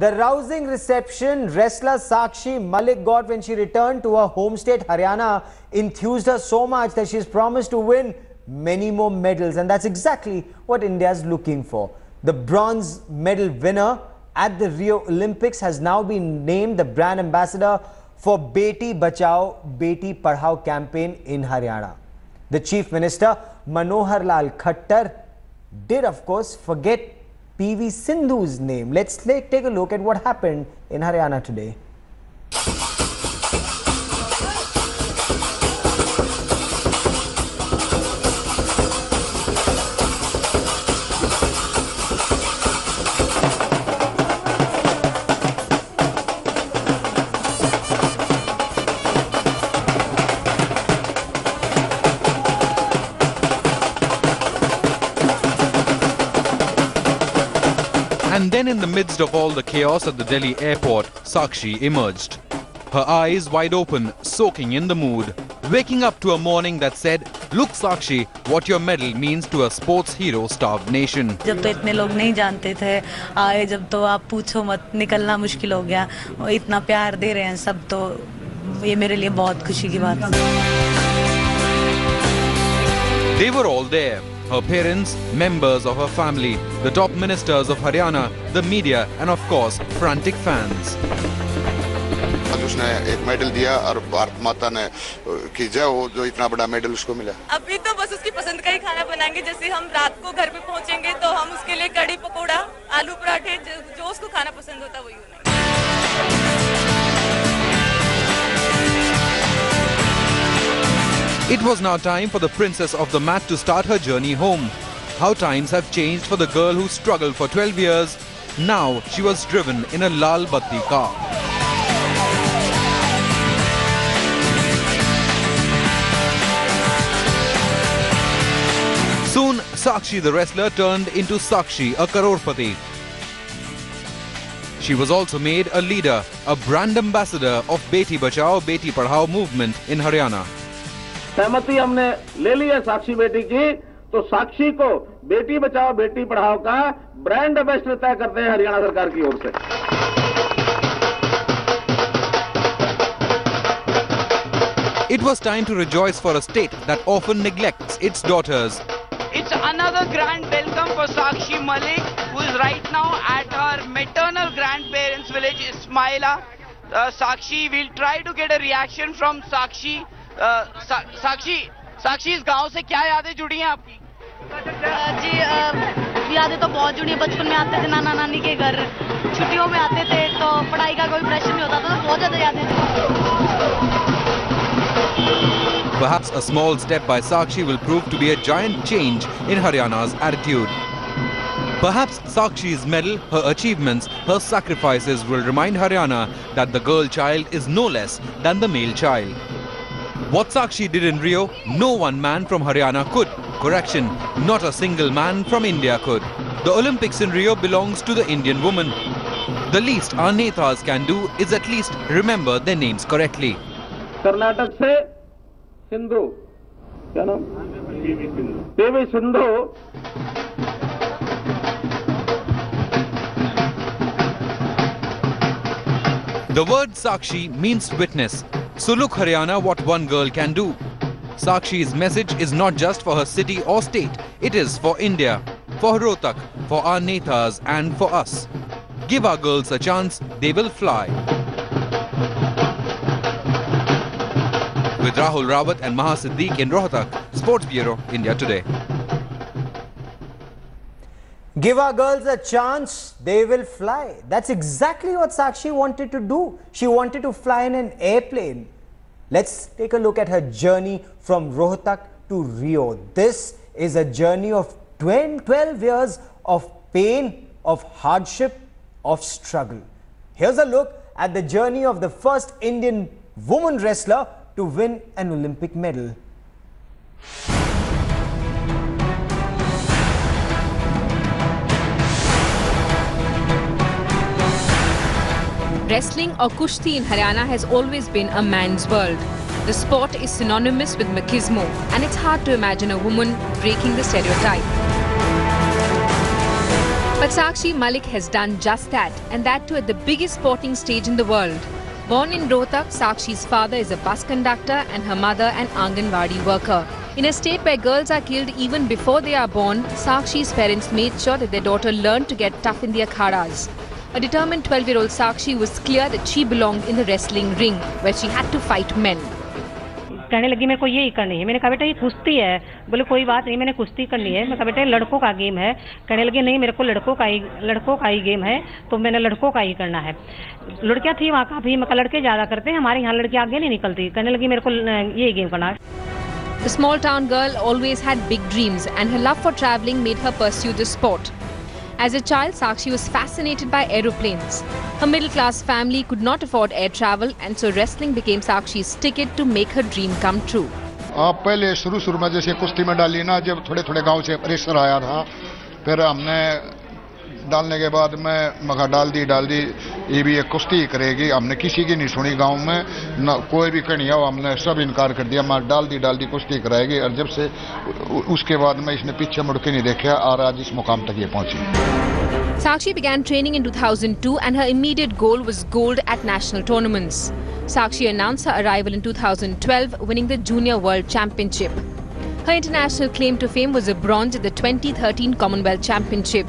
The rousing reception wrestler Sakshi Malik got when she returned to her home state Haryana enthused her so much that she's promised to win many more medals, and that's exactly what India is looking for. The bronze medal winner at the Rio Olympics has now been named the brand ambassador for Beti Bachao Beti Padhao campaign in Haryana. The Chief Minister Manohar Khattar did of course forget PV Sindhu's name. Let's take a look at what happened in Haryana today. And then in the midst of all the chaos at the Delhi airport, Sakshi emerged. Her eyes wide open, soaking in the mood, waking up to a morning that said, "Look Sakshi, what your medal means to a sports hero-starved nation." जब तो इतने लोग नहीं जानते थे, आए जब तो आप पूछो मत, निकलना मुश्किल हो गया। इतना प्यार दे रहे हैं सब, तो ये मेरे लिए बहुत खुशी की बात है। They were all there. Her parents, members of her family, the top ministers of Haryana, the media and of course frantic fans. उसने एक मेडल दिया और भारत माता ने की जय हो जो इतना बड़ा मेडल उसको मिला। अभी तो बस उसकी पसंद का ही खाना बनाएंगे। जैसे हम रात को घर पे पहुंचेंगे तो हम उसके लिए कड़ी पकोड़ा, आलू पराठे, जो उसको खाना पसंद होता है वही बनाएंगे। It was now time for the princess of the mat to start her journey home. How times have changed for the girl who struggled for 12 years. Now she was driven in a Lal Batti car. Soon, Sakshi the wrestler turned into Sakshi, a crorepati. She was also made a leader, a brand ambassador of Beti Bachao Beti Padhao movement in Haryana. सहमति हमने ले ली है साक्षी बेटी की, तो साक्षी को बेटी बचाओ बेटी पढ़ाओ का brand ambassador तय करते हैं हरियाणा सरकार की ओर से। It was time to rejoice for a state that often neglects its daughters. It's another grand welcome for Sakshi Malik, who is right now at her maternal grandparents' village, Ismaila. Sakshi, we'll try to get a reaction from Sakshi. साक्षी इस गांव से क्या यादें जुड़ी हैं आपकी? जी यादें तो बहुत जुड़ी हैं। बचपन में आते थे नाना नानी के घर, छुट्टियों में आते थे तो पढ़ाई का कोई प्रेशर नहीं होता था, तो बहुत ज्यादा यादें जुड़ी। Perhaps a small step by Sakshi will prove to be a giant change in Haryana's attitude. Perhaps Sakshi's medal, her achievements, her sacrifices will remind Haryana that the girl child is no less than the male child. What Sakshi did in Rio, no one man from Haryana could. Correction, not a single man from India could. The Olympics in Rio belongs to the Indian woman. The least our netas can do is at least remember their names correctly. Karnataka से सिंधु, क्या नाम? PV Sindhu. The word Sakshi means witness. So look Haryana what one girl can do. Sakshi's message is not just for her city or state. It is for India, for Rohith, for our netas and for us. Give our girls a chance, they will fly. With Rahul Rawat and Maha Siddique in Rohith, Sports Bureau, India Today. Give our girls a chance, they will fly. That's exactly what Sakshi wanted to do. She wanted to fly in an airplane. Let's take a look at her journey from Rohith to Rio. This is a journey of 12 years of pain, of hardship, of struggle. Here's a look at the journey of the first Indian woman wrestler to win an Olympic medal. Wrestling or kushti in Haryana has always been a man's world. The sport is synonymous with machismo, and it's hard to imagine a woman breaking the stereotype. But But Sakshi Malik has done just that, and that too at the biggest sporting stage in the world. Born in Rohith, Sakshi's father is a bus conductor and her mother an Anganwadi worker. In a state where girls are killed even before they are born, Sakshi's parents made sure that their daughter learned to get tough in the akhadas. A determined 12-year-old Sakshi was clear that she belonged in the wrestling ring, where she had to fight men. कहने लगी मेरे को यही करनी है। मैंने कहा बेटा ये कुश्ती है। बोले कोई बात नहीं, मैंने कुश्ती करनी है। मैं कहा बेटा लड़कों का गेम है। कहने लगी नहीं, मेरे को लड़कों का ही गेम है, तो मैंने लड़कों का ही करना है। लड़कियां थी वहाँ काफी, मैं कहा लड़के ज्यादा करते हैं, हमारे यहाँ लड़कियां आगे नहीं निकलती। कहने लगी मेरे को यही गेम करना है। The small town girl always had big dreams, and her love for travelling made her pursue this sport. As a child, Sakshi was fascinated by aeroplanes. Her middle-class family could not afford air travel, and so wrestling became Sakshi's ticket to make her dream come true. आप पहले शुरू में जैसे कुश्ती में डाली ना, जब थोड़े गांव से प्रेशर आया था, फिर हमने डालने के बाद मैं मगा डाल दी ये भी एक कुश्ती करेगी। हमने किसी की नहीं सुनी गांव में, ना कोई भी कहीं हो, हमने सब इनकार कर दिया। मैं डाल दी कुश्ती कराएगी। और जब से उसके बाद मैं इसने पीछे मुड़ के नहीं देखा और आज इस मुकाम तक ये पहुंची। Sakshi began training in 2002 and her immediate goal was gold at national tournaments. Sakshi announced her arrival in 2012, winning the Junior World Championship. Her international claim to fame was a bronze at the 2013 Commonwealth Championship.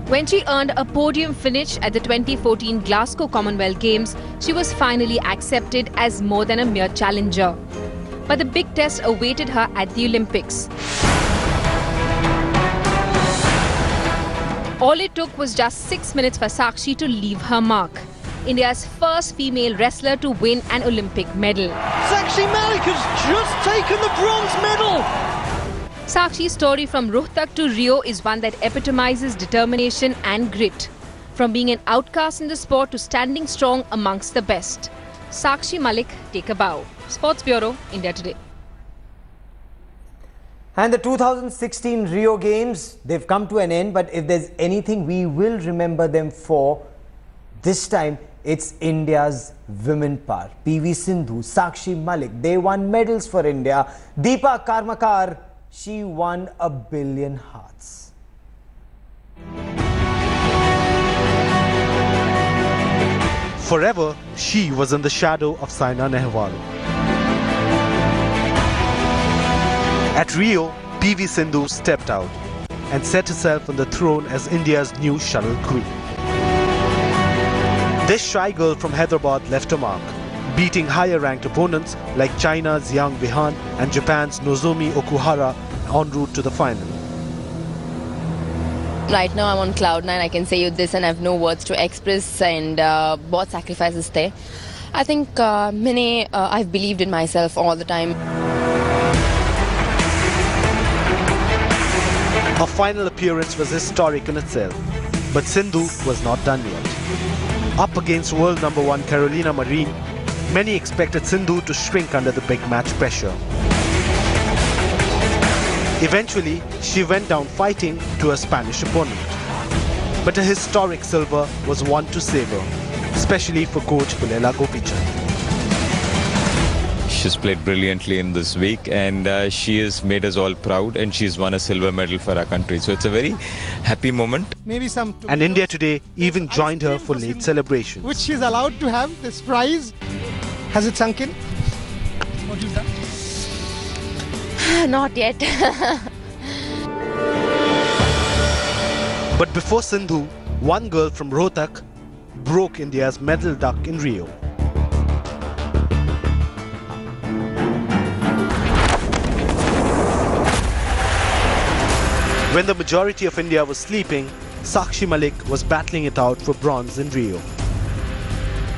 When she earned a podium finish at the 2014 Glasgow Commonwealth Games, she was finally accepted as more than a mere challenger. But the big test awaited her at the Olympics. All it took was just 6 minutes for Sakshi to leave her mark. India's first female wrestler to win an Olympic medal. Sakshi Malik has just taken the bronze medal! Sakshi's story from Rohith to Rio is one that epitomizes determination and grit. From being an outcast in the sport to standing strong amongst the best. Sakshi Malik, take a bow. Sports Bureau, India Today. And the 2016 Rio Games, they've come to an end, but if there's anything we will remember them for, this time it's India's women power. PV Sindhu, Sakshi Malik, they won medals for India. Deepa Karmakar, she won 1 billion hearts. Forever, she was in the shadow of Saina Nehwal. At Rio, PV Sindhu stepped out and set herself on the throne as India's new shuttle queen. This shy girl from Hyderabad left a mark, beating higher-ranked opponents like China's Yang Bihan and Japan's Nozomi Okuhara en route to the final. Right now I'm on cloud 9. I can say you this and I have no words to express, and both sacrifices there. I think I've believed in myself all the time. Her final appearance was historic in itself, but Sindhu was not done yet. Up against world number 1 Carolina Marin, many expected Sindhu to shrink under the big match pressure. Eventually, she went down fighting to a Spanish opponent. But a historic silver was one to savor, especially for coach Pulela Gopichand. She's played brilliantly in this week, and she has made us all proud, and she's won a silver medal for our country. So it's a very happy moment. And India Today even joined her for late celebrations. Which she's allowed to have this prize. Has it sunk in? What you've done? Not yet. But before Sindhu, one girl from Rohith broke India's medal duck in Rio. When the majority of India was sleeping, Sakshi Malik was battling it out for bronze in Rio.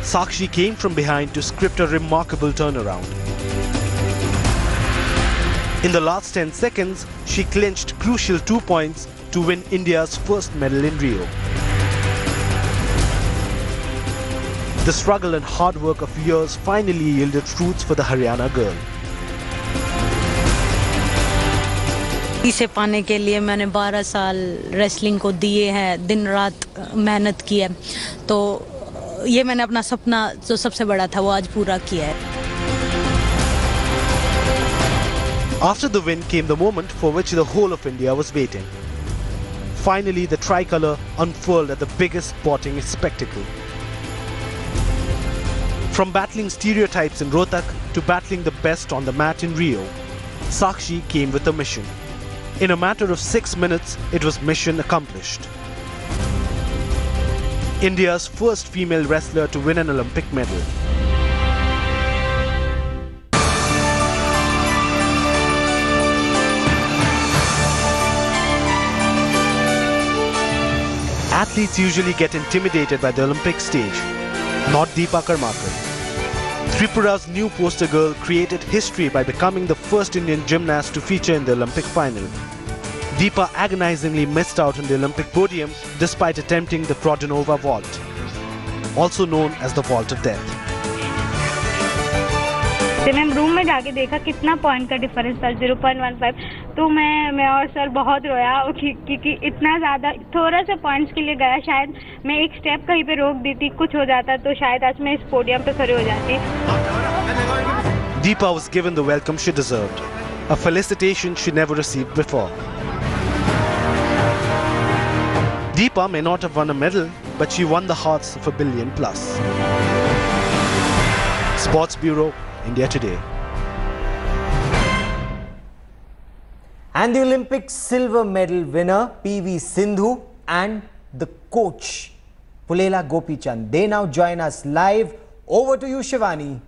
Sakshi came from behind to script a remarkable turnaround. In the last 10 seconds, she clinched crucial 2 points to win India's first medal in Rio. The struggle and hard work of years finally yielded fruits for the Haryana girl. इसे पाने के लिए मैंने 12 साल wrestling को दिए हैं, दिन रात मेहनत की है, तो ये मैंने अपना सपना जो सबसे बड़ा था वो आज पूरा किया है. After the win came the moment for which the whole of India was waiting. Finally, the tricolour unfurled at the biggest sporting spectacle. From battling stereotypes in Rohtak to battling the best on the mat in Rio, Sakshi came with a mission. In a matter of 6 minutes, it was mission accomplished. India's first female wrestler to win an Olympic medal. Athletes usually get intimidated by the Olympic stage. Not Deepa Karmakar. Tripura's new poster girl created history by becoming the first Indian gymnast to feature in the Olympic final. Deepa agonizingly missed out on the Olympic podium despite attempting the Prodinova vault, also known as the vault of death. जब मैं room में जाके देखा कितना point का difference था 0.15, तो मैं और सर बहुत रोया क्योंकि इतना ज़्यादा थोड़ा सा पॉइंट्स के लिए गया. शायद मैं एक स्टेप कहीं पे रोक देती, कुछ हो जाता तो शायद आज मैं इस पोडियम पे खड़ी हो जाती. Deepa was given the welcome she deserved, a felicitation she never received before. Deepa may not have won a medal, but she won the hearts of 1 billion plus. Sports Bureau, India Today. And the Olympic silver medal winner PV Sindhu and the coach Pulela Gopichand, they now join us live. Over to you, Shivani.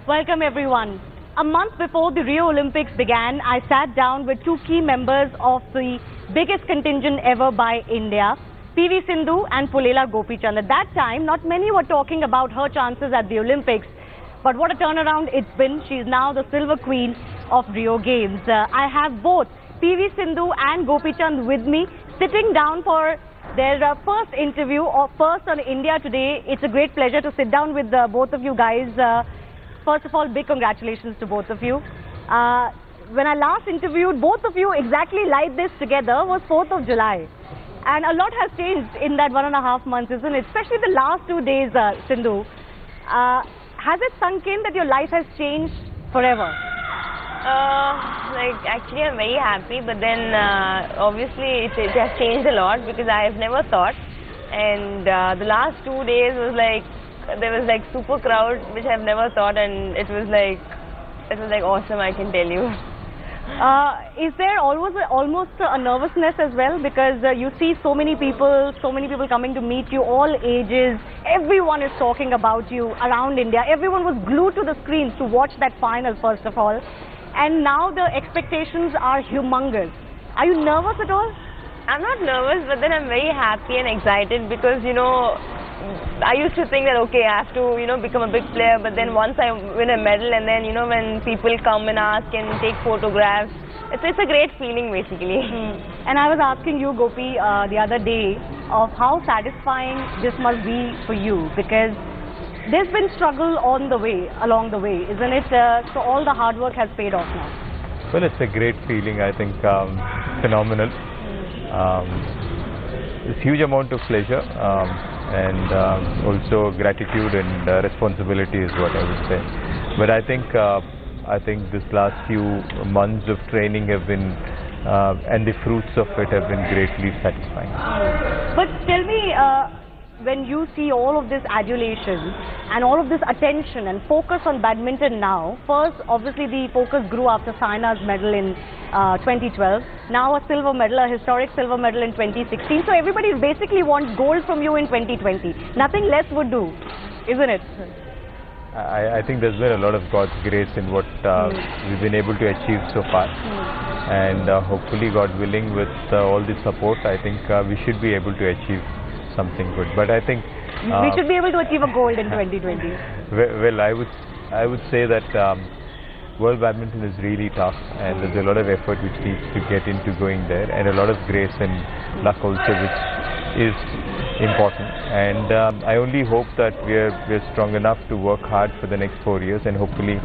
Welcome everyone. A month before the Rio Olympics began, I sat down with two key members of the biggest contingent ever by India, PV Sindhu and Pulela Gopichand. At that time, not many were talking about her chances at the Olympics, but what a turnaround it's been. She's now the silver queen of Rio Games. I have both PV Sindhu and Gopichand with me, sitting down for their first interview or first on India Today. It's a great pleasure to sit down with both of you guys. First of all, big congratulations to both of you. When I last interviewed both of you exactly like this together was 4th of July. And a lot has changed in that 1.5 months, isn't it? Especially the last 2 days, Sindhu. Has it sunk in that your life has changed forever? Actually I'm very happy, but then obviously it has changed a lot because I have never thought. And the last 2 days was like, there was like super crowd which I've never thought, and it was like awesome, I can tell you. Is there almost a nervousness as well, because you see so many people coming to meet you, all ages, everyone is talking about you around India. Everyone was glued to the screens to watch that final first of all, and now the expectations are humongous. Are you nervous at all? I'm not nervous, but then I'm very happy and excited because, you know, I used to think that, okay, I have to, you know, become a big player, but then once I win a medal and then, you know, when people come and ask and take photographs, it's a great feeling basically. And I was asking you, Gopi, the other day of how satisfying this must be for you, because there's been struggle along the way, isn't it? So all the hard work has paid off now. Well, it's a great feeling, I think, phenomenal. It's a huge amount of pleasure. And also gratitude and responsibility is what I would say. But I think this last few months of training have been, and the fruits of it have been greatly satisfying. But tell me, when you see all of this adulation and all of this attention and focus on badminton now, first obviously the focus grew after Saina's medal in 2012, now a silver medal, a historic silver medal in 2016. So everybody basically wants gold from you in 2020. Nothing less would do, isn't it? I think there's been a lot of God's grace in what we've been able to achieve so far. And hopefully, God willing, with all the support, I think we should be able to achieve something good. But I think we should be able to achieve a gold in 2020. Well, I would say that world badminton is really tough, and there's a lot of effort which needs to get into going there, and a lot of grace and luck also, which is important. And I only hope that we're strong enough to work hard for the next 4 years, and hopefully,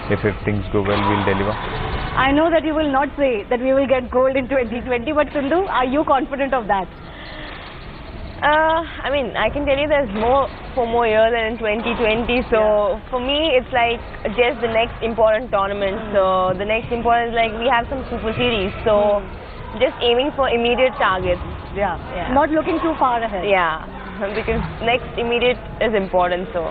if things go well, we'll deliver. I know that you will not say that we will get gold in 2020, but Sindhu, are you confident of that? I mean, I can tell you there's four more years than in 2020. So for me, it's like just the next important tournament. So the next important is like we have some Super Series. So just aiming for immediate targets. Yeah. Not looking too far ahead. Yeah, because next immediate is important. So.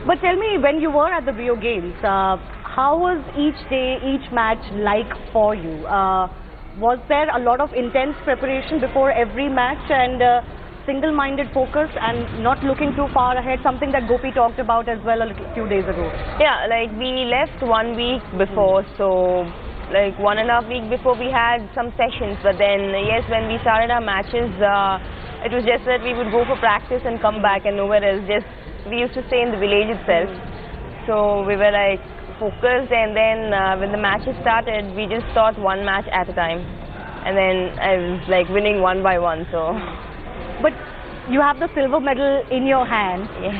But tell me, when you were at the Rio Games, how was each day, each match like for you? Was there a lot of intense preparation before every match and single-minded focus and not looking too far ahead, something that Gopi talked about as well a few days ago? Yeah, like we left 1 week before, so like 1.5 weeks before we had some sessions, but then yes, when we started our matches, it was just that we would go for practice and come back and nowhere else. Just we used to stay in the village itself, so we were like focused, and then when the matches started, we just thought one match at a time, and then I was like winning one by one. So. But you have the silver medal in your hand. Yes.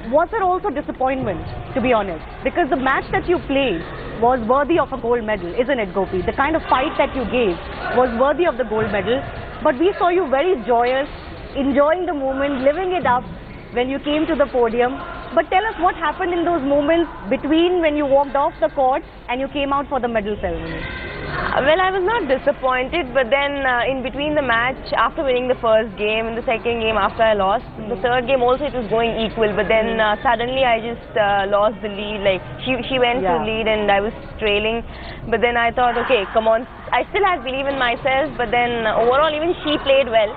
Was there also disappointment, to be honest? Because the match that you played was worthy of a gold medal, isn't it, Gopi? The kind of fight that you gave was worthy of the gold medal. But we saw you very joyous, enjoying the moment, living it up when you came to the podium. But tell us what happened in those moments between when you walked off the court and you came out for the medal ceremony. Well, I was not disappointed, but then in between the match, after winning the first game and the second game after I lost, the third game also it was going equal, but then suddenly I just lost the lead. Like she went to the lead and I was trailing, but then I thought, okay, come on. I still had belief in myself, but then overall even she played well.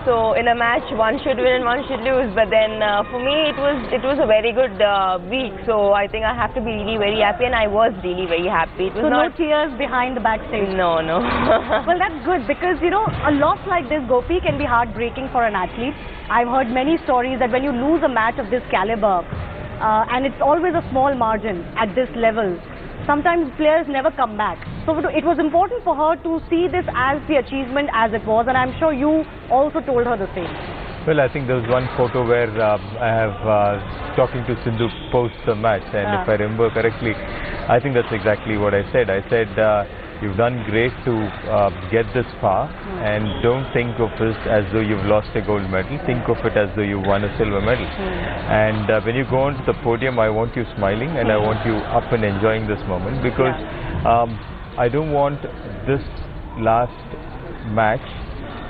So in a match, one should win and one should lose. But then for me, it was a very good week. So I think I have to be really very happy, and I was really very happy. It was so no tears behind the backstage? No. Well, that's good, because you know, a loss like this, Gopi, can be heartbreaking for an athlete. I've heard many stories that when you lose a match of this caliber, and it's always a small margin at this level, sometimes players never come back. So it was important for her to see this as the achievement as it was, and I'm sure you also told her the same. Well, I think there was one photo where I have talking to Sindhu post the match, and if I remember correctly, I think that's exactly what I said. I said, you've done great to get this far, and don't think of this as though you've lost a gold medal. Think of it as though you won a silver medal. And when you go onto the podium, I want you smiling, and I want you up and enjoying this moment, because I don't want this last match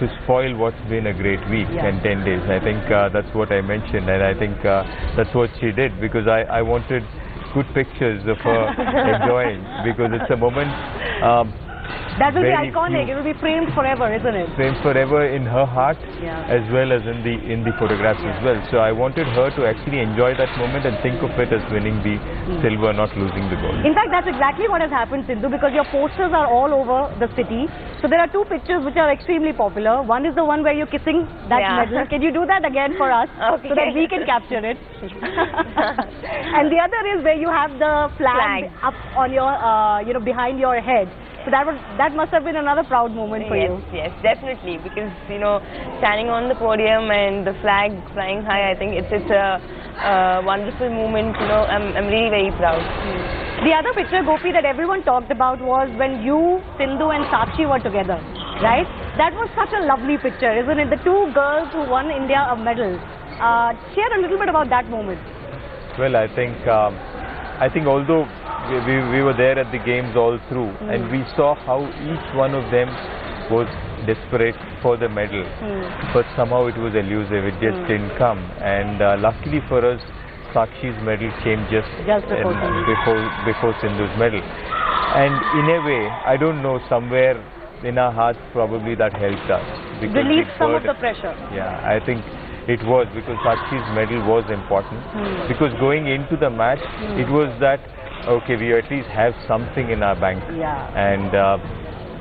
to spoil what's been a great week and 10 days. I think that's what I mentioned, and I think that's what she did, because I wanted good pictures of her enjoying, because it's a moment that will be iconic. It will be framed forever, isn't it? Framed forever in her heart, as well as in the photographs as well. So I wanted her to actually enjoy that moment and think of it as winning the silver, not losing the gold. In fact, that's exactly what has happened, Sindhu, because your posters are all over the city. So there are two pictures which are extremely popular. One is the one where you're kissing that medal. Can you do that again for us, so that we can capture it? And the other is where you have the flag up on your, behind your head. So that must have been another proud moment for you. Yes, definitely, because standing on the podium and the flag flying high, I think it's a wonderful moment. I'm really very proud. The other picture, Gopi, that everyone talked about was when you, Sindhu and Sakshi were together, right? That was such a lovely picture, isn't it? The two girls who won India a medal. Share a little bit about that moment. Well, I think although we were there at the games all through, and we saw how each one of them was desperate for the medal, but somehow it was elusive. It just didn't come, and luckily for us, Sakshi's medal came just before Sindhu's medal. And in a way, I don't know, somewhere in our hearts probably that helped us. Relieve some of the pressure. Yeah, I think it was, because Sakshi's medal was important. Because going into the match, it was that, okay, we at least have something in our bank. And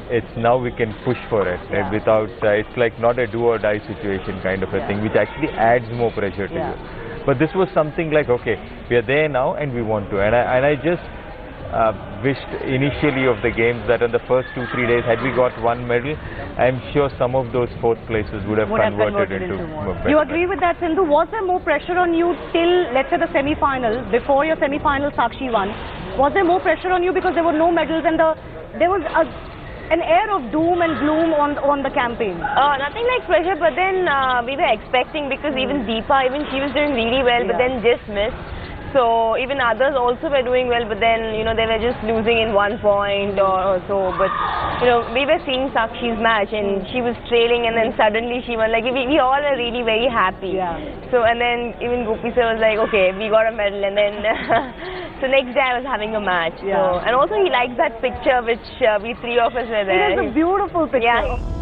it's now we can push for it. Without, it's like not a do or die situation kind of a thing, which actually adds more pressure to you. But this was something like, okay, we are there now and we want to. And I just wished initially of the games that in the first 2-3 days, had we got one medal, I'm sure some of those fourth places would have converted into more. You agree with that, Sindhu? Was there more pressure on you till, let's say, the semi-final? Before your semi-final, Sakshi won. Was there more pressure on you because there were no medals, and there was a an air of doom and gloom on the campaign? Nothing like pressure, but then we were expecting, because even Deepa, even she was doing really well, but then just missed. So even others also were doing well, but then, you know, they were just losing in 1 point or so. But, you know, we were seeing Sakshi's match and she was trailing and then suddenly she won. Like, we all are really very happy. So, and then even Gopi sir was like, okay, we got a medal. And then, so next day I was having a match. So, and also he liked that picture which we three of us were there. It is a beautiful picture. Yeah.